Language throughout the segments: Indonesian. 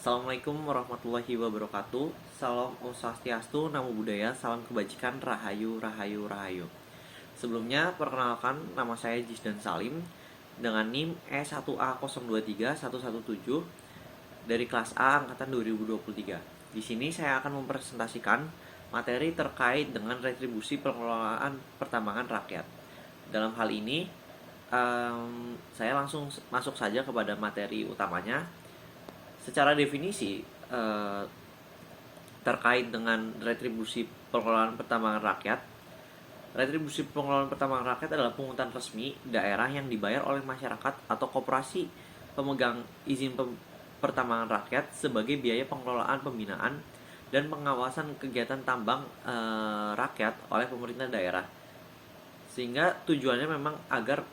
Assalamualaikum warahmatullahi wabarakatuh. Salam Om Swastiastu, Namo Buddhaya, salam kebajikan, Rahayu, Rahayu, Rahayu. Sebelumnya, perkenalkan nama saya Jisdan Salim dengan NIM E1A023117 dari kelas A angkatan 2023. Di sini saya akan mempresentasikan materi terkait dengan retribusi pengelolaan pertambangan rakyat. Dalam hal ini, saya langsung masuk saja kepada materi utamanya. Secara definisi terkait dengan retribusi pengelolaan pertambangan rakyat, retribusi pengelolaan pertambangan rakyat adalah pungutan resmi daerah yang dibayar oleh masyarakat atau koperasi pemegang izin pertambangan rakyat sebagai biaya pengelolaan pembinaan dan pengawasan kegiatan tambang rakyat oleh pemerintah daerah. Sehingga tujuannya memang agar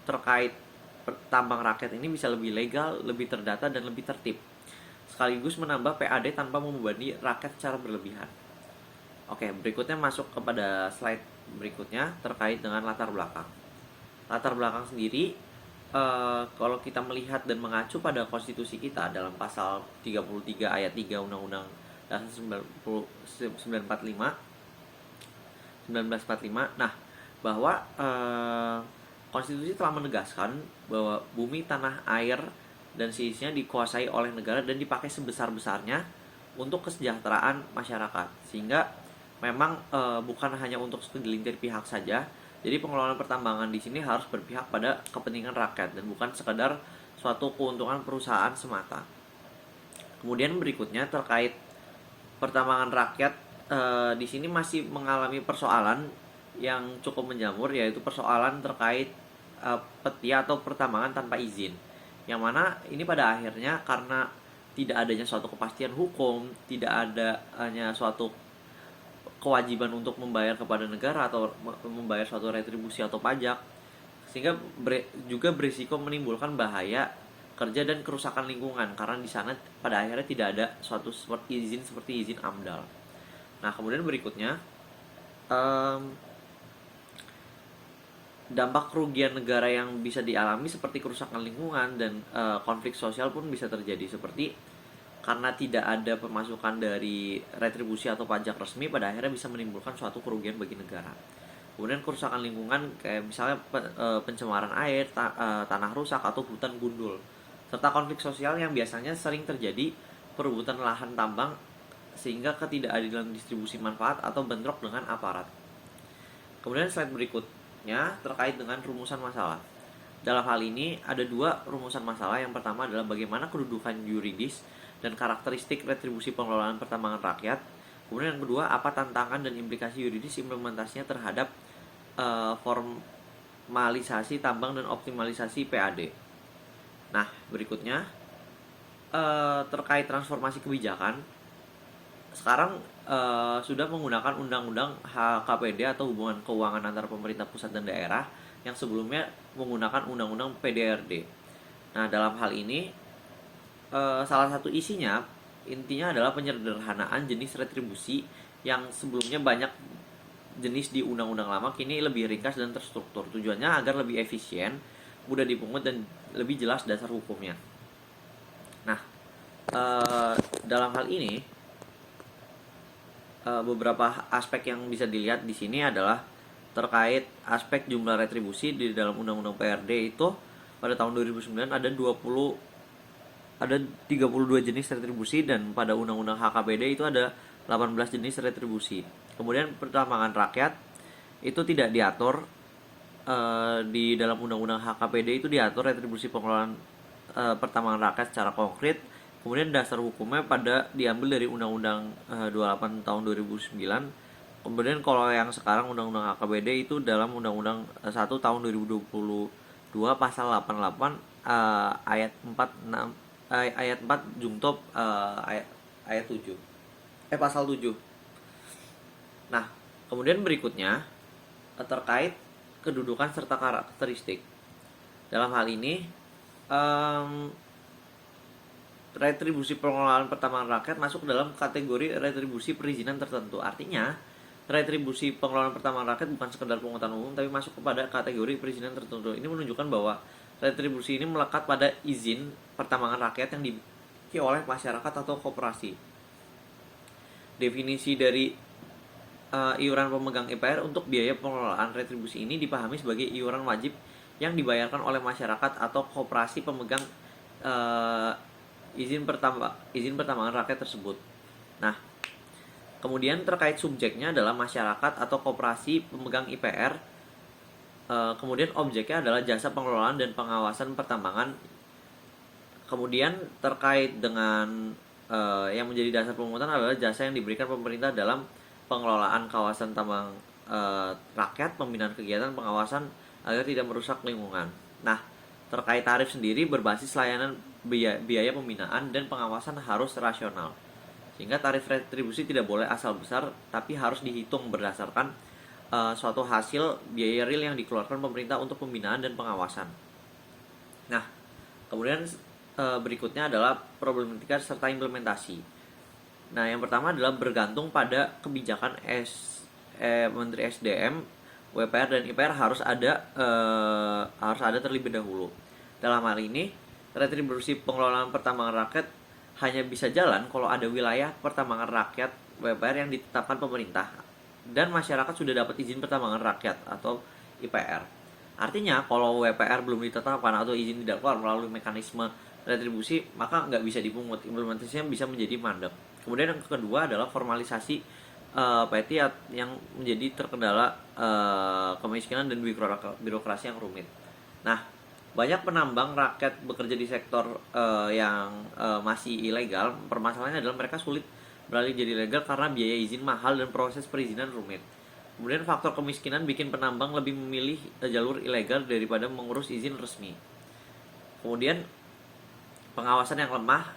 terkait tambang rakyat ini bisa lebih legal, lebih terdata, dan lebih tertib, sekaligus menambah PAD tanpa membebani rakyat secara berlebihan. Oke, berikutnya masuk kepada slide berikutnya terkait dengan latar belakang. Latar belakang sendiri, kalau kita melihat dan mengacu pada konstitusi kita dalam pasal 33 ayat 3 Undang-Undang Dasar 1945, nah, bahwa konstitusi telah menegaskan bahwa bumi, tanah, air, dan seisinya dikuasai oleh negara dan dipakai sebesar-besarnya untuk kesejahteraan masyarakat. Sehingga memang bukan hanya untuk segelintir pihak saja. Jadi pengelolaan pertambangan di sini harus berpihak pada kepentingan rakyat dan bukan sekedar suatu keuntungan perusahaan semata. Kemudian berikutnya terkait pertambangan rakyat, di sini masih mengalami persoalan yang cukup menjamur, yaitu persoalan terkait peti atau pertambangan tanpa izin, yang mana ini pada akhirnya karena tidak adanya suatu kepastian hukum, tidak adanya suatu kewajiban untuk membayar kepada negara atau membayar suatu retribusi atau pajak, sehingga juga berisiko menimbulkan bahaya kerja dan kerusakan lingkungan karena di sana pada akhirnya tidak ada suatu izin seperti izin AMDAL. Nah, kemudian berikutnya, dampak kerugian negara yang bisa dialami seperti kerusakan lingkungan dan konflik sosial pun bisa terjadi, seperti karena tidak ada pemasukan dari retribusi atau pajak resmi, pada akhirnya bisa menimbulkan suatu kerugian bagi negara. Kemudian kerusakan lingkungan kayak misalnya pencemaran air, tanah rusak atau hutan gundul, serta konflik sosial yang biasanya sering terjadi perebutan lahan tambang sehingga ketidakadilan distribusi manfaat atau bentrok dengan aparat. Kemudian slide berikutnya terkait dengan rumusan masalah. Dalam hal ini ada dua rumusan masalah. Yang pertama adalah bagaimana kedudukan yuridis dan karakteristik retribusi pengelolaan pertambangan rakyat. Kemudian yang kedua, apa tantangan dan implikasi yuridis implementasinya terhadap formalisasi tambang dan optimalisasi PAD. Nah, berikutnya terkait transformasi kebijakan. Sekarang sudah menggunakan Undang-Undang HKPD atau Hubungan Keuangan Antara Pemerintah Pusat dan Daerah, yang sebelumnya menggunakan Undang-Undang PDRD. Nah, dalam hal ini salah satu intinya adalah penyederhanaan jenis retribusi yang sebelumnya banyak jenis di undang-undang lama, kini lebih ringkas dan terstruktur. Tujuannya agar lebih efisien, mudah dipungut, dan lebih jelas dasar hukumnya. Nah, dalam hal ini beberapa aspek yang bisa dilihat di sini adalah terkait aspek jumlah retribusi. Di dalam Undang-Undang PRD itu pada tahun 2009 ada 32 jenis retribusi, dan pada Undang-Undang HKPD itu ada 18 jenis retribusi. Kemudian pertambangan rakyat itu tidak diatur di dalam Undang-Undang HKPD, itu diatur retribusi pengelolaan pertambangan rakyat secara konkret. Kemudian dasar hukumnya diambil dari Undang-Undang 28 tahun 2009. Kemudian kalau yang sekarang Undang-Undang HKBD itu dalam Undang-Undang 1 tahun 2022 pasal 88 ayat 4 jungtop ayat 7. Pasal 7. Nah, kemudian berikutnya terkait kedudukan serta karakteristik. Dalam hal ini retribusi pengelolaan pertambangan rakyat masuk dalam kategori retribusi perizinan tertentu. Artinya, retribusi pengelolaan pertambangan rakyat bukan sekedar pungutan umum, tapi masuk kepada kategori perizinan tertentu. Ini menunjukkan bahwa retribusi ini melekat pada izin pertambangan rakyat yang dimiliki oleh masyarakat atau koperasi. Definisi dari iuran pemegang IPR untuk biaya pengelolaan retribusi ini dipahami sebagai iuran wajib yang dibayarkan oleh masyarakat atau koperasi pemegang izin pertambangan rakyat tersebut. Nah, kemudian terkait subjeknya adalah masyarakat atau koperasi pemegang IPR. Kemudian objeknya adalah jasa pengelolaan dan pengawasan pertambangan. Kemudian terkait dengan yang menjadi dasar pemungutan adalah jasa yang diberikan pemerintah dalam pengelolaan kawasan tambang rakyat, pembinaan kegiatan, pengawasan agar tidak merusak lingkungan. Nah, terkait tarif sendiri berbasis layanan biaya pembinaan dan pengawasan harus rasional. Sehingga tarif retribusi tidak boleh asal besar, tapi harus dihitung berdasarkan suatu hasil biaya real yang dikeluarkan pemerintah untuk pembinaan dan pengawasan. Nah, kemudian berikutnya adalah problematika serta implementasi. Nah, yang pertama adalah bergantung pada kebijakan Menteri SDM, WPR dan IPR harus ada terlebih dahulu. Dalam hal ini, retribusi pengelolaan pertambangan rakyat hanya bisa jalan kalau ada wilayah pertambangan rakyat WPR yang ditetapkan pemerintah dan masyarakat sudah dapat izin pertambangan rakyat atau IPR. Artinya, kalau WPR belum ditetapkan atau izin tidak keluar melalui mekanisme retribusi, maka nggak bisa dipungut, implementasinya bisa menjadi mandek. Kemudian yang kedua adalah formalisasi PETI yang menjadi terkendala kemiskinan dan birokrasi yang rumit. Nah, banyak penambang rakyat bekerja di sektor yang masih ilegal. Permasalahannya adalah mereka sulit beralih jadi legal karena biaya izin mahal dan proses perizinan rumit. Kemudian faktor kemiskinan bikin penambang lebih memilih jalur ilegal daripada mengurus izin resmi. Kemudian pengawasan yang lemah,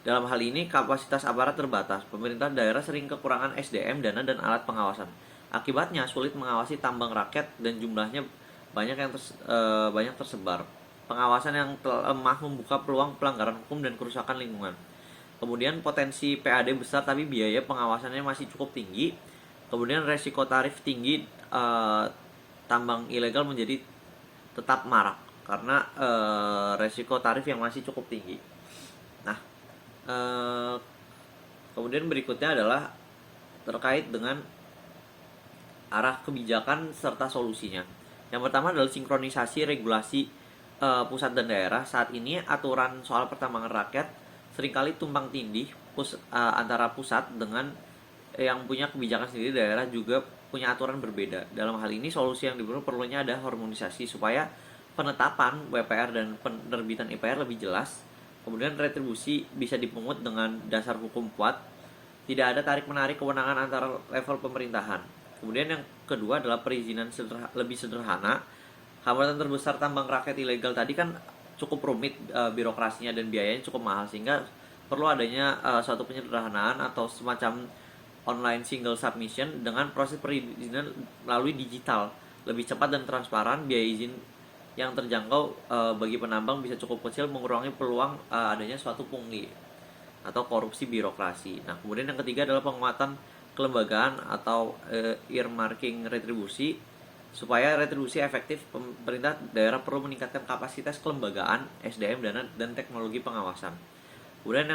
dalam hal ini kapasitas aparat terbatas. Pemerintah daerah sering kekurangan SDM, dana dan alat pengawasan. Akibatnya sulit mengawasi tambang rakyat dan jumlahnya banyak tersebar. Pengawasan yang lemah membuka peluang pelanggaran hukum dan kerusakan lingkungan. Kemudian potensi PAD besar tapi biaya pengawasannya masih cukup tinggi. Kemudian resiko tarif tinggi, tambang ilegal menjadi tetap marak karena resiko tarif yang masih cukup tinggi. Nah, kemudian berikutnya adalah terkait dengan arah kebijakan serta solusinya. Yang pertama adalah sinkronisasi regulasi pusat dan daerah. Saat ini aturan soal pertambangan rakyat seringkali tumpang tindih antara pusat dengan yang punya kebijakan sendiri, daerah juga punya aturan berbeda. Dalam hal ini solusi yang perlunya ada harmonisasi supaya penetapan WPR dan penerbitan IPR lebih jelas. Kemudian retribusi bisa dipungut dengan dasar hukum kuat. Tidak ada tarik-menarik kewenangan antara level pemerintahan. Kemudian yang kedua adalah perizinan lebih sederhana. Hambatan terbesar tambang rakyat ilegal tadi kan cukup rumit birokrasinya dan biayanya cukup mahal, sehingga perlu adanya suatu penyederhanaan atau semacam online single submission dengan proses perizinan melalui digital, lebih cepat dan transparan. Biaya izin yang terjangkau bagi penambang bisa cukup kecil, mengurangi peluang adanya suatu pungli atau korupsi birokrasi. Nah, kemudian yang ketiga adalah penguatan kelembagaan atau earmarking retribusi. Supaya retribusi efektif, pemerintah daerah perlu meningkatkan kapasitas kelembagaan, SDM, dana, dan teknologi pengawasan. Kemudian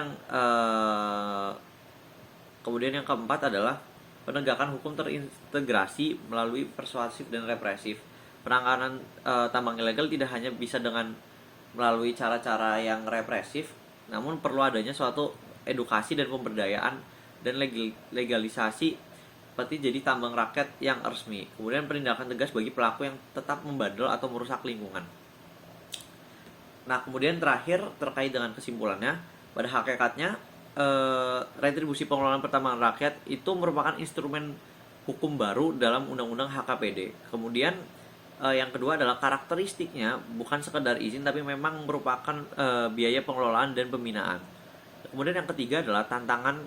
yang keempat adalah penegakan hukum terintegrasi melalui persuasif dan represif. Penanganan tambang ilegal tidak hanya bisa dengan melalui cara-cara yang represif, namun perlu adanya suatu edukasi dan pemberdayaan dan legalisasi seperti jadi tambang rakyat yang resmi. Kemudian penindakan tegas bagi pelaku yang tetap membandel atau merusak lingkungan. Nah, kemudian terakhir terkait dengan kesimpulannya, pada hakikatnya retribusi pengelolaan pertambangan rakyat itu merupakan instrumen hukum baru dalam Undang-Undang HKPD. Kemudian yang kedua adalah karakteristiknya bukan sekedar izin tapi memang merupakan biaya pengelolaan dan pembinaan. Kemudian yang ketiga adalah tantangan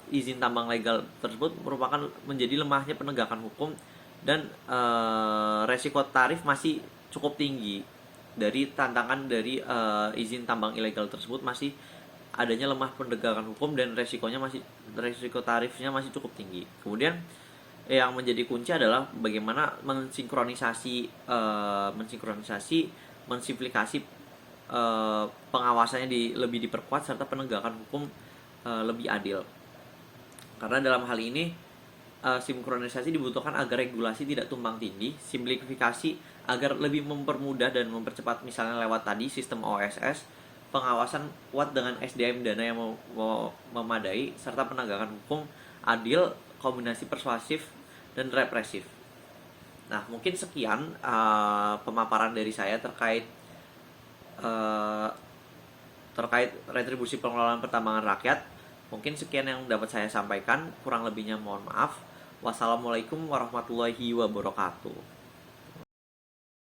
izin tambang legal tersebut merupakan menjadi lemahnya penegakan hukum dan resiko tarif masih cukup tinggi. Dari tantangan dari izin tambang ilegal tersebut masih adanya lemah penegakan hukum dan resiko tarifnya masih cukup tinggi. Kemudian yang menjadi kunci adalah bagaimana mensinkronisasi mensimplifikasi pengawasannya lebih diperkuat, serta penegakan hukum lebih adil. Karena dalam hal ini sinkronisasi dibutuhkan agar regulasi tidak tumpang tindih, simplifikasi agar lebih mempermudah dan mempercepat, misalnya lewat tadi sistem OSS, pengawasan kuat dengan SDM dana yang memadai, serta penegakan hukum adil, kombinasi persuasif dan represif. Nah, mungkin sekian pemaparan dari saya terkait retribusi pengelolaan pertambangan rakyat. Mungkin sekian yang dapat saya sampaikan, kurang lebihnya mohon maaf. Wassalamualaikum warahmatullahi wabarakatuh.